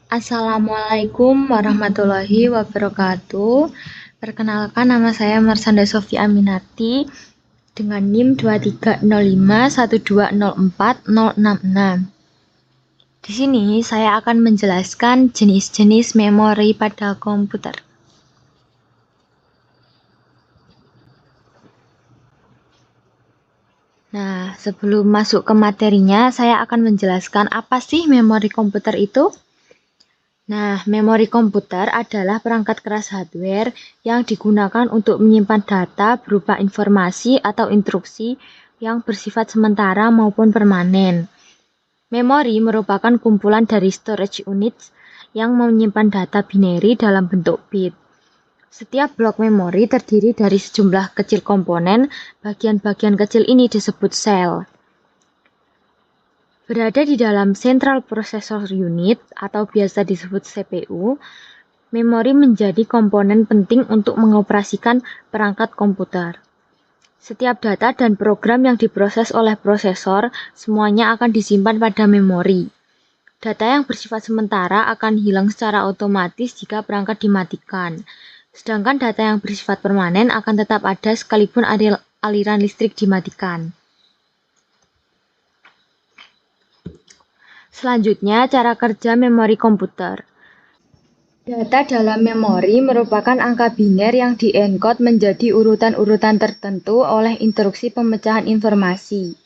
Assalamualaikum warahmatullahi wabarakatuh. Perkenalkan, nama saya Marsanda Sofia Aminati dengan NIM 230512040066. Di sini saya akan menjelaskan jenis-jenis memori pada komputer. Nah, sebelum masuk ke materinya, saya akan menjelaskan apa sih memori komputer itu. Nah, memori komputer adalah perangkat keras hardware yang digunakan untuk menyimpan data berupa informasi atau instruksi yang bersifat sementara maupun permanen. Memori merupakan kumpulan dari storage units yang menyimpan data binary dalam bentuk bit. Setiap blok memori terdiri dari sejumlah kecil komponen. Bagian-bagian kecil ini disebut sel. Berada di dalam Central Processor Unit atau biasa disebut CPU, memori menjadi komponen penting untuk mengoperasikan perangkat komputer. Setiap data dan program yang diproses oleh prosesor semuanya akan disimpan pada memori. Data yang bersifat sementara akan hilang secara otomatis jika perangkat dimatikan. Sedangkan data yang bersifat permanen akan tetap ada sekalipun aliran listrik dimatikan. Selanjutnya, cara kerja memori komputer. Data dalam memori merupakan angka biner yang diencode menjadi urutan-urutan tertentu oleh instruksi pemecahan informasi.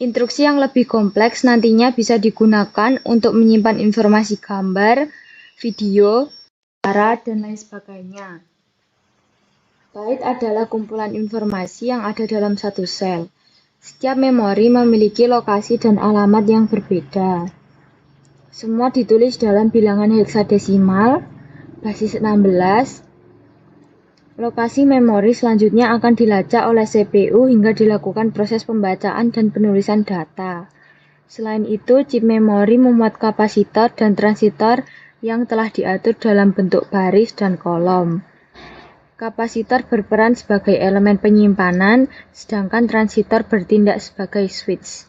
Instruksi yang lebih kompleks nantinya bisa digunakan untuk menyimpan informasi gambar, video, suara, dan lain sebagainya. Byte adalah kumpulan informasi yang ada dalam satu sel. Setiap memori memiliki lokasi dan alamat yang berbeda. Semua ditulis dalam bilangan heksadesimal, basis 16. Lokasi memori selanjutnya akan dilacak oleh CPU hingga dilakukan proses pembacaan dan penulisan data. Selain itu, chip memori memuat kapasitor dan transistor yang telah diatur dalam bentuk baris dan kolom. Kapasitor berperan sebagai elemen penyimpanan, sedangkan transistor bertindak sebagai switch.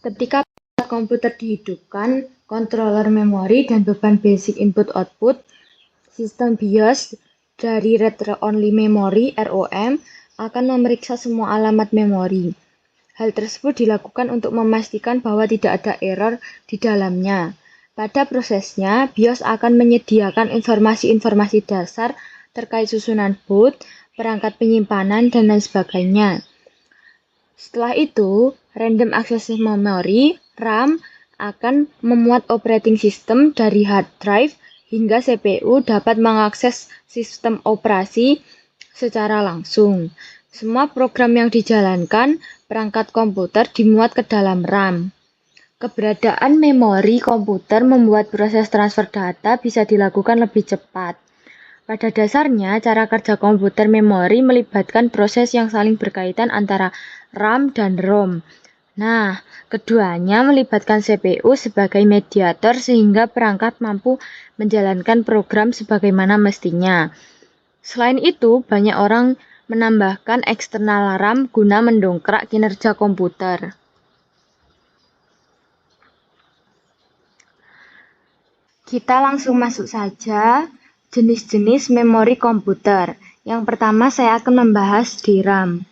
Ketika komputer dihidupkan, controller memori dan beban basic input-output, sistem BIOS dari Read Only Memory (ROM) akan memeriksa semua alamat memori. Hal tersebut dilakukan untuk memastikan bahwa tidak ada error di dalamnya. Pada prosesnya, BIOS akan menyediakan informasi-informasi dasar terkait susunan boot, perangkat penyimpanan, dan lain sebagainya. Setelah itu, Random Access Memory (RAM) akan memuat operating system dari hard drive hingga CPU dapat mengakses sistem operasi secara langsung. Semua program yang dijalankan perangkat komputer dimuat ke dalam RAM. Keberadaan memori komputer membuat proses transfer data bisa dilakukan lebih cepat. Pada dasarnya, cara kerja komputer memori melibatkan proses yang saling berkaitan antara RAM dan ROM. Nah, keduanya melibatkan CPU sebagai mediator sehingga perangkat mampu menjalankan program sebagaimana mestinya. Selain itu, banyak orang menambahkan eksternal RAM guna mendongkrak kinerja komputer. Kita langsung masuk saja jenis-jenis memori komputer. Yang pertama saya akan membahas DRAM.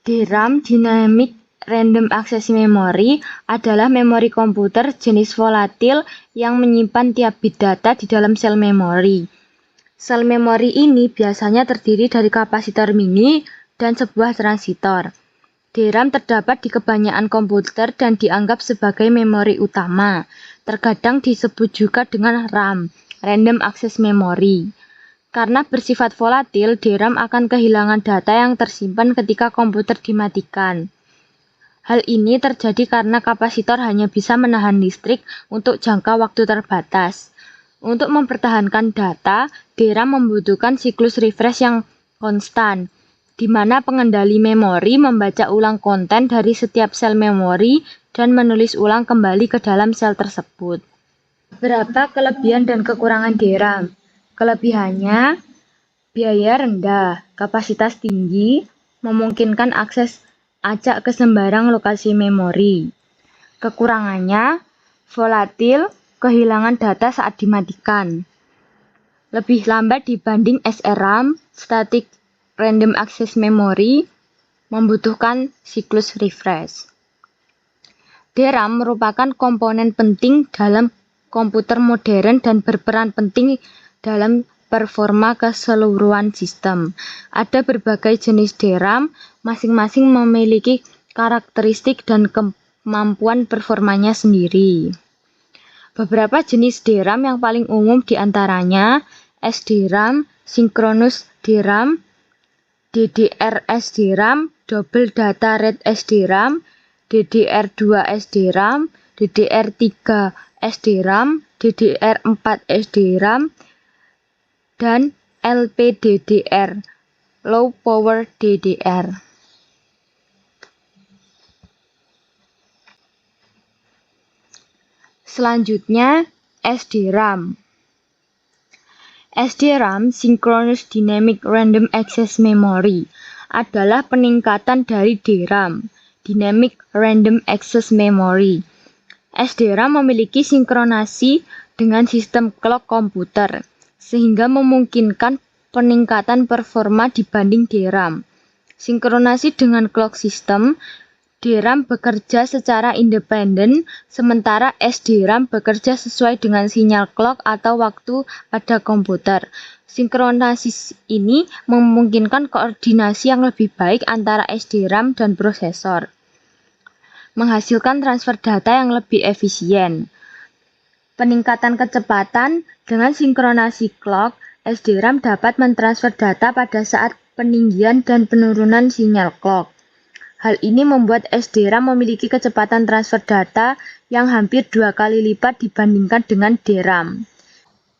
DRAM (Dynamic Random Access Memory) adalah memori komputer jenis volatil yang menyimpan tiap bit data di dalam sel memori. Sel memori ini biasanya terdiri dari kapasitor mini dan sebuah transistor. DRAM terdapat di kebanyakan komputer dan dianggap sebagai memori utama. Terkadang disebut juga dengan RAM, Random Access Memory. Karena bersifat volatil, DRAM akan kehilangan data yang tersimpan ketika komputer dimatikan. Hal ini terjadi karena kapasitor hanya bisa menahan listrik untuk jangka waktu terbatas. Untuk mempertahankan data, DRAM membutuhkan siklus refresh yang konstan, di mana pengendali memori membaca ulang konten dari setiap sel memori dan menulis ulang kembali ke dalam sel tersebut. Berapa kelebihan dan kekurangan DRAM? Kelebihannya, biaya rendah, kapasitas tinggi, memungkinkan akses acak ke sembarang lokasi memori. Kekurangannya, volatil, kehilangan data saat dimatikan. Lebih lambat dibanding SRAM, Static Random Access Memory, membutuhkan siklus refresh. DRAM merupakan komponen penting dalam komputer modern dan berperan penting dalam performa keseluruhan sistem. Ada berbagai jenis DRAM, masing-masing memiliki karakteristik dan kemampuan performanya sendiri. Beberapa jenis DRAM yang paling umum diantaranya SDRAM, Synchronous DRAM, DDR SDRAM, Double Data Rate SDRAM, DDR2 SDRAM, DDR3 SDRAM, DDR4 SDRAM, dan LPDDR, Low Power DDR. Selanjutnya, SDRAM. SDRAM, Synchronous Dynamic Random Access Memory, adalah peningkatan dari DRAM, Dynamic Random Access Memory. SDRAM memiliki sinkronasi dengan sistem clock komputer, sehingga memungkinkan peningkatan performa dibanding DRAM. Sinkronasi dengan clock system, DRAM bekerja secara independen, sementara SDRAM bekerja sesuai dengan sinyal clock atau waktu pada komputer. Sinkronasi ini memungkinkan koordinasi yang lebih baik antara SDRAM dan prosesor, menghasilkan transfer data yang lebih efisien. Peningkatan kecepatan dengan sinkronasi clock, SDRAM dapat mentransfer data pada saat peninggian dan penurunan sinyal clock. Hal ini membuat SDRAM memiliki kecepatan transfer data yang hampir 2 kali lipat dibandingkan dengan DRAM.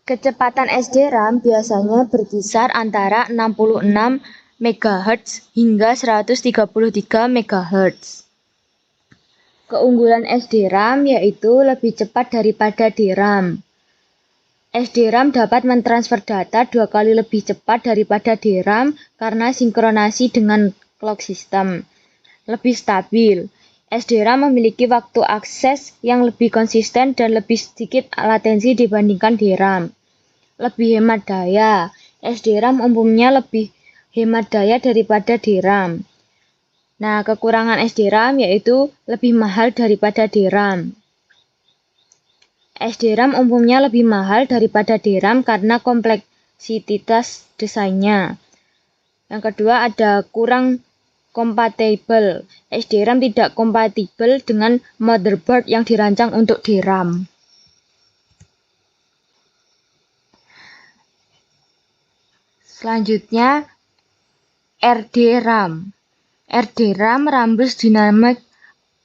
Kecepatan SDRAM biasanya berkisar antara 66 MHz hingga 133 MHz. Keunggulan SDRAM yaitu lebih cepat daripada DRAM. SDRAM dapat mentransfer data 2 kali lebih cepat daripada DRAM karena sinkronasi dengan clock system. Lebih stabil. SDRAM memiliki waktu akses yang lebih konsisten dan lebih sedikit latensi dibandingkan DRAM. Lebih hemat daya. SDRAM umumnya lebih hemat daya daripada DRAM. Nah, kekurangan SDRAM yaitu lebih mahal daripada DRAM. SDRAM umumnya lebih mahal daripada DRAM karena kompleksitas desainnya. Yang kedua ada kurang kompatibel. SDRAM tidak kompatibel dengan motherboard yang dirancang untuk DRAM. Selanjutnya, RDRAM. RDRAM, Rambus Dynamic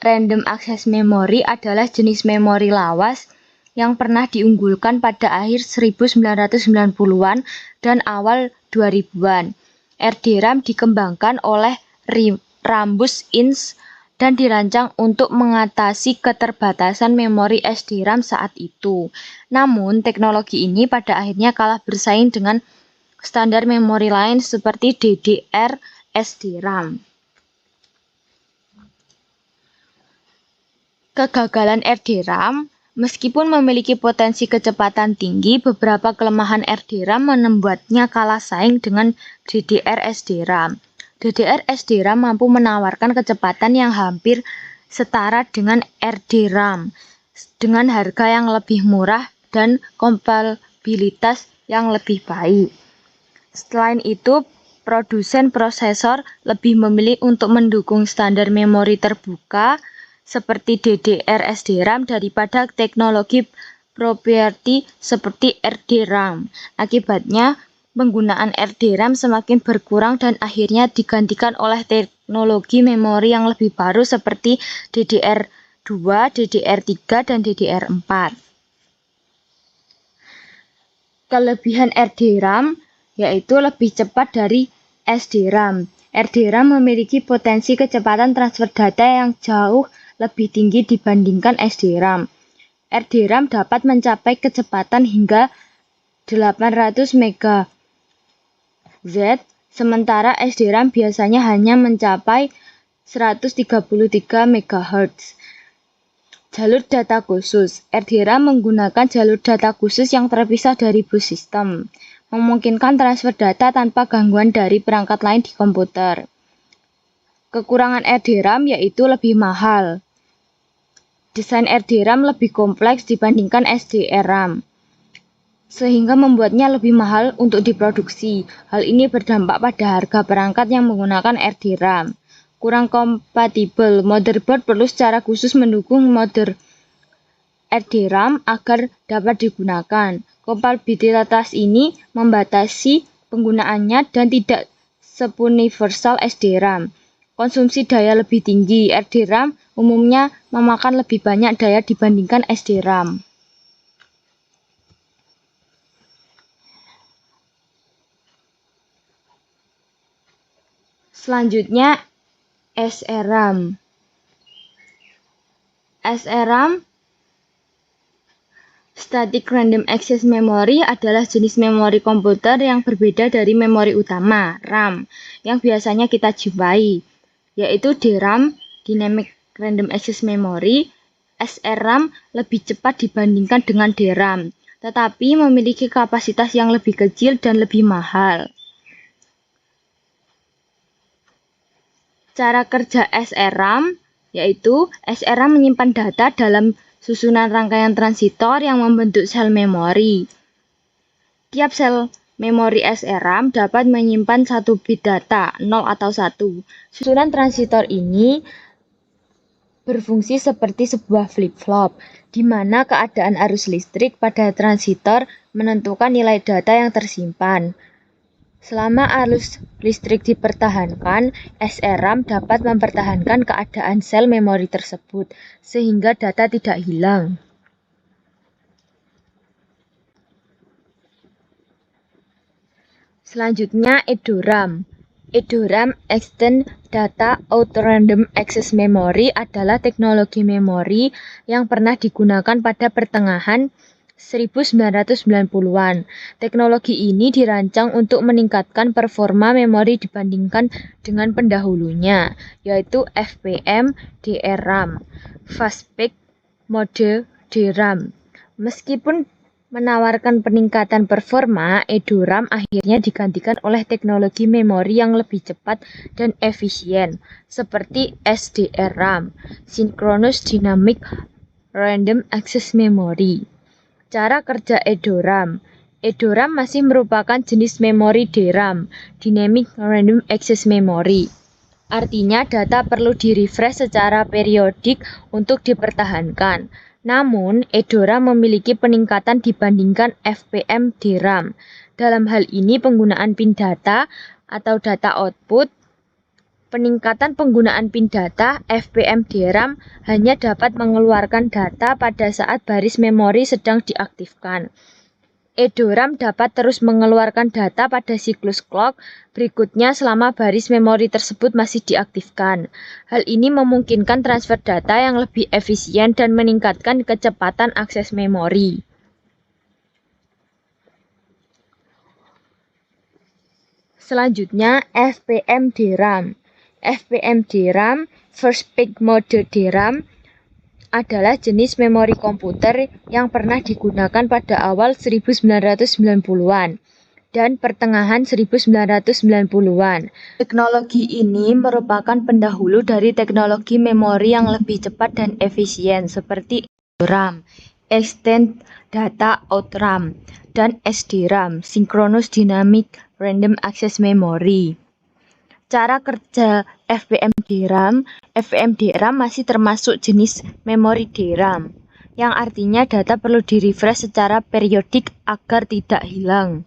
Random Access Memory, adalah jenis memori lawas yang pernah diunggulkan pada akhir 1990-an dan awal 2000-an. RDRAM dikembangkan oleh Rambus Inc. dan dirancang untuk mengatasi keterbatasan memori SDRAM saat itu. Namun, teknologi ini pada akhirnya kalah bersaing dengan standar memori lain seperti DDR SDRAM. Kegagalan RDRAM. Meskipun memiliki potensi kecepatan tinggi, beberapa kelemahan RDRAM membuatnya kalah saing dengan DDR SDRAM. DDR SDRAM mampu menawarkan kecepatan yang hampir setara dengan RDRAM dengan harga yang lebih murah dan kompatibilitas yang lebih baik. Selain itu, produsen prosesor lebih memilih untuk mendukung standar memori terbuka seperti DDR SDRAM daripada teknologi proprietary seperti RDRAM. Akibatnya, penggunaan RDRAM semakin berkurang dan akhirnya digantikan oleh teknologi memori yang lebih baru seperti DDR2, DDR3, dan DDR4. Kelebihan RDRAM yaitu lebih cepat dari SDRAM. RDRAM memiliki potensi kecepatan transfer data yang jauh lebih tinggi dibandingkan SDRAM. RDRAM dapat mencapai kecepatan hingga 800 MHz, sementara SDRAM biasanya hanya mencapai 133 MHz. Jalur data khusus. RDRAM menggunakan jalur data khusus yang terpisah dari bus sistem, memungkinkan transfer data tanpa gangguan dari perangkat lain di komputer. Kekurangan RDRAM yaitu lebih mahal. Desain RDRAM lebih kompleks dibandingkan SDRAM, sehingga membuatnya lebih mahal untuk diproduksi. Hal ini berdampak pada harga perangkat yang menggunakan RDRAM. Kurang kompatibel. Motherboard perlu secara khusus mendukung RDRAM agar dapat digunakan. Kompatibilitas ini membatasi penggunaannya dan tidak seuniversal SDRAM. Konsumsi daya lebih tinggi. RDRAM umumnya memakan lebih banyak daya dibandingkan SDRAM. Selanjutnya, SRAM. SRAM, Static Random Access Memory, adalah jenis memori komputer yang berbeda dari memori utama, RAM, yang biasanya kita jumpai, yaitu DRAM, Dynamic Random Access Memory. SRAM lebih cepat dibandingkan dengan DRAM, tetapi memiliki kapasitas yang lebih kecil dan lebih mahal. Cara kerja SRAM, yaitu SRAM menyimpan data dalam susunan rangkaian transistor yang membentuk sel memori. Tiap sel memori SRAM dapat menyimpan 1 bit data, 0 atau 1. Susunan transistor ini berfungsi seperti sebuah flip-flop, di mana keadaan arus listrik pada transistor menentukan nilai data yang tersimpan. Selama arus listrik dipertahankan, SRAM dapat mempertahankan keadaan sel memori tersebut, sehingga data tidak hilang. Selanjutnya, EDORAM. EDORAM, Extended Data Out Random Access Memory, adalah teknologi memori yang pernah digunakan pada pertengahan 1990-an. Teknologi ini dirancang untuk meningkatkan performa memori dibandingkan dengan pendahulunya, yaitu FPM DRAM, Fast Packed Mode DRAM. Meskipun menawarkan peningkatan performa, EDORAM akhirnya digantikan oleh teknologi memori yang lebih cepat dan efisien, seperti SDRAM, Synchronous Dynamic Random Access Memory. Cara kerja EDORAM. EDORAM masih merupakan jenis memori DRAM, Dynamic Random Access Memory. Artinya data perlu di-refresh secara periodik untuk dipertahankan. Namun, EDORAM memiliki peningkatan dibandingkan FPM DRAM. Dalam hal ini penggunaan pin data atau data output. Peningkatan penggunaan pin data, FPM DRAM hanya dapat mengeluarkan data pada saat baris memori sedang diaktifkan. EDORAM dapat terus mengeluarkan data pada siklus clock berikutnya selama baris memori tersebut masih diaktifkan. Hal ini memungkinkan transfer data yang lebih efisien dan meningkatkan kecepatan akses memori. Selanjutnya, FPM DRAM. FPM DRAM, First Packed Mode DRAM, adalah jenis memori komputer yang pernah digunakan pada awal 1990-an dan pertengahan 1990-an. Teknologi ini merupakan pendahulu dari teknologi memori yang lebih cepat dan efisien seperti RAM, Extended Data Out RAM, dan SDRAM, Synchronous Dynamic Random Access Memory. Cara kerja FPM DRAM. FPM DRAM masih termasuk jenis memori DRAM, yang artinya data perlu di-refresh secara periodik agar tidak hilang.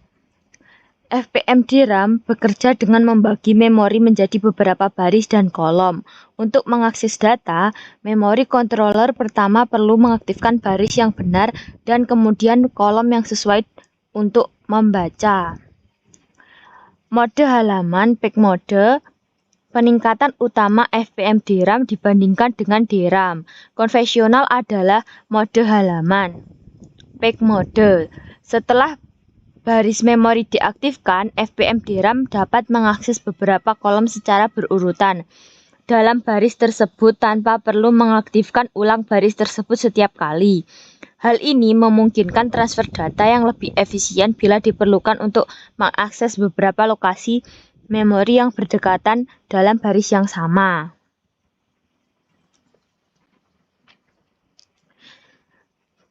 FPM DRAM bekerja dengan membagi memori menjadi beberapa baris dan kolom. Untuk mengakses data, memori controller pertama perlu mengaktifkan baris yang benar dan kemudian kolom yang sesuai untuk membaca. Mode halaman, Packed Mode. Peningkatan utama FPM DRAM dibandingkan dengan DRAM konvensional adalah mode halaman, Packed Mode. Setelah baris memori diaktifkan, FPM DRAM dapat mengakses beberapa kolom secara berurutan. dalam baris tersebut tanpa perlu mengaktifkan ulang baris tersebut setiap kali. Hal ini memungkinkan transfer data yang lebih efisien bila diperlukan untuk mengakses beberapa lokasi memori yang berdekatan dalam baris yang sama.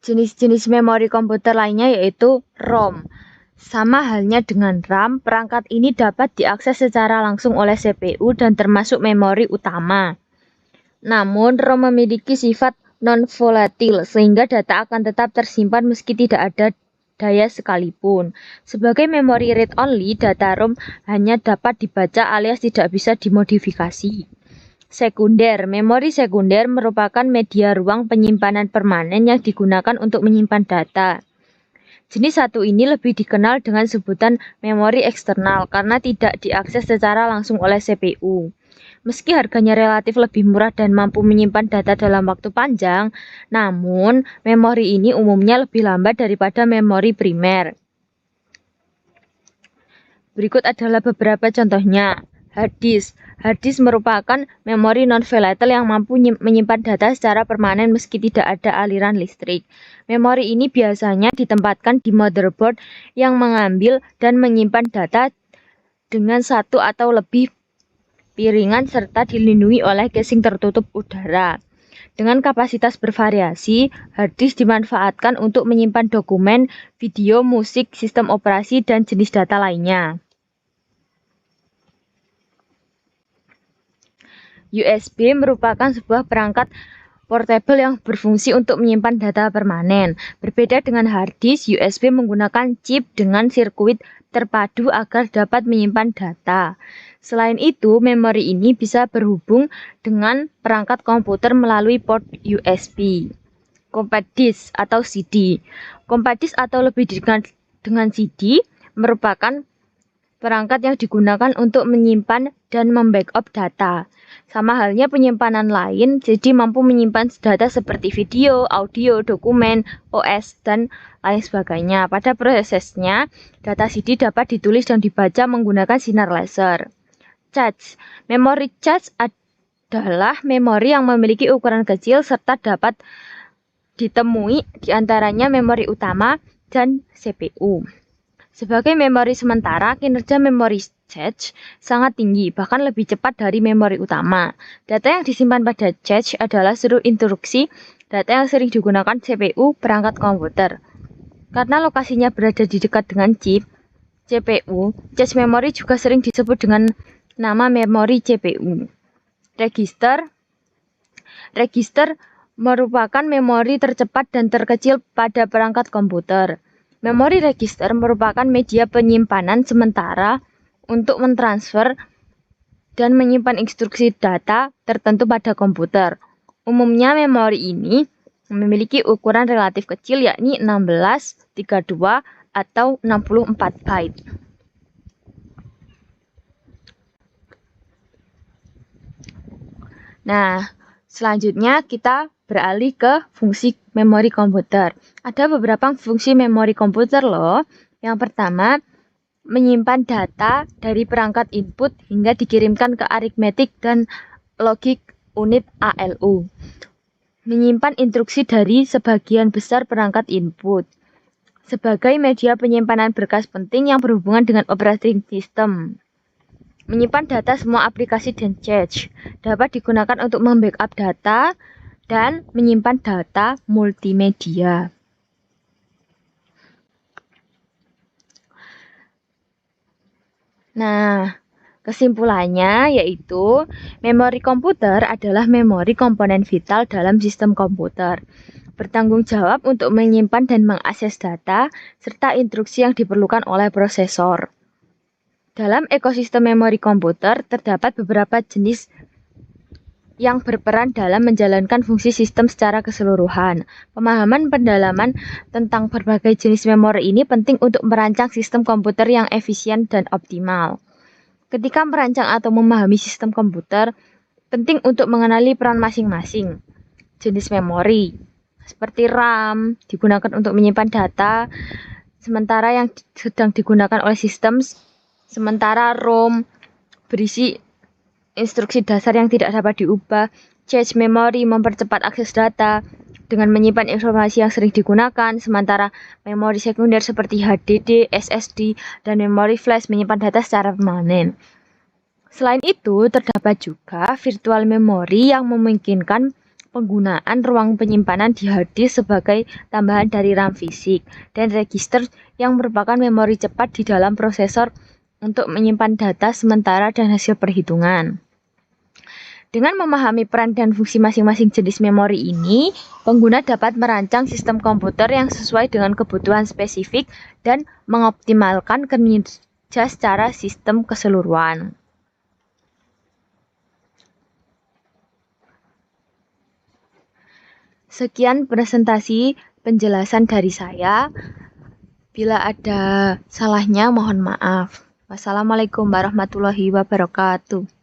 Jenis-jenis memori komputer lainnya yaitu ROM. Sama halnya dengan RAM, perangkat ini dapat diakses secara langsung oleh CPU dan termasuk memori utama. Namun, ROM memiliki sifat non-volatil sehingga data akan tetap tersimpan meski tidak ada daya sekalipun. Sebagai memori read-only, data ROM hanya dapat dibaca alias tidak bisa dimodifikasi. Sekunder. Memori sekunder merupakan media ruang penyimpanan permanen yang digunakan untuk menyimpan data. Jenis satu ini lebih dikenal dengan sebutan memori eksternal karena tidak diakses secara langsung oleh CPU. Meski harganya relatif lebih murah dan mampu menyimpan data dalam waktu panjang, namun memori ini umumnya lebih lambat daripada memori primer. Berikut adalah beberapa contohnya. Hard disk. Hard disk merupakan memori non-volatile yang mampu menyimpan data secara permanen meski tidak ada aliran listrik. Memori ini biasanya ditempatkan di motherboard yang mengambil dan menyimpan data dengan satu atau lebih piringan serta dilindungi oleh casing tertutup udara. Dengan kapasitas bervariasi, hard disk dimanfaatkan untuk menyimpan dokumen, video, musik, sistem operasi, dan jenis data lainnya. USB merupakan sebuah perangkat portable yang berfungsi untuk menyimpan data permanen. Berbeda dengan hard disk, USB menggunakan chip dengan sirkuit terpadu agar dapat menyimpan data. Selain itu, memori ini bisa berhubung dengan perangkat komputer melalui port USB. Compact disk atau CD. Compact disk atau lebih dikenal dengan CD merupakan perangkat yang digunakan untuk menyimpan dan membackup data. Sama halnya penyimpanan lain, jadi mampu menyimpan data seperti video, audio, dokumen, OS, dan lain sebagainya. Pada prosesnya, data CD dapat ditulis dan dibaca menggunakan sinar laser. Cache. Memori cache adalah memori yang memiliki ukuran kecil serta dapat ditemui diantaranya memori utama dan CPU. Sebagai memori sementara, kinerja memori cache sangat tinggi, bahkan lebih cepat dari memori utama. Data yang disimpan pada cache adalah seluruh instruksi data yang sering digunakan CPU perangkat komputer. Karena lokasinya berada di dekat dengan chip CPU, cache memori juga sering disebut dengan nama memori CPU. Register merupakan memori tercepat dan terkecil pada perangkat komputer. Memori register merupakan media penyimpanan sementara untuk mentransfer dan menyimpan instruksi data tertentu pada komputer. Umumnya memori ini memiliki ukuran relatif kecil yakni 16, 32, atau 64 byte. Nah, selanjutnya kita beralih ke fungsi memori komputer. Ada beberapa fungsi memori komputer loh. Yang pertama, menyimpan data dari perangkat input hingga dikirimkan ke arithmetic dan logic unit ALU. Menyimpan instruksi dari sebagian besar perangkat input. Sebagai media penyimpanan berkas penting yang berhubungan dengan operating system. Menyimpan data semua aplikasi dan cache. Dapat digunakan untuk membackup data dan menyimpan data multimedia. Nah, kesimpulannya yaitu memori komputer adalah memori komponen vital dalam sistem komputer. Bertanggung jawab untuk menyimpan dan mengakses data serta instruksi yang diperlukan oleh prosesor. Dalam ekosistem memori komputer terdapat beberapa jenis yang berperan dalam menjalankan fungsi sistem secara keseluruhan. Pemahaman pendalaman tentang berbagai jenis memori ini penting untuk merancang sistem komputer yang efisien dan optimal. Ketika merancang atau memahami sistem komputer, penting untuk mengenali peran masing-masing. Jenis memori, seperti RAM, digunakan untuk menyimpan data, sementara yang sedang digunakan oleh sistem, sementara ROM berisi instruksi dasar yang tidak dapat diubah. Cache memory mempercepat akses data dengan menyimpan informasi yang sering digunakan, sementara memori sekunder seperti HDD, SSD, dan memori flash menyimpan data secara permanen. Selain itu, terdapat juga virtual memory yang memungkinkan penggunaan ruang penyimpanan di hard disk sebagai tambahan dari RAM fisik, dan register yang merupakan memori cepat di dalam prosesor untuk menyimpan data sementara dan hasil perhitungan. Dengan memahami peran dan fungsi masing-masing jenis memori ini, pengguna dapat merancang sistem komputer yang sesuai dengan kebutuhan spesifik dan mengoptimalkan kinerja secara sistem keseluruhan. Sekian presentasi penjelasan dari saya. Bila ada salahnya, mohon maaf. Wassalamualaikum warahmatullahi wabarakatuh.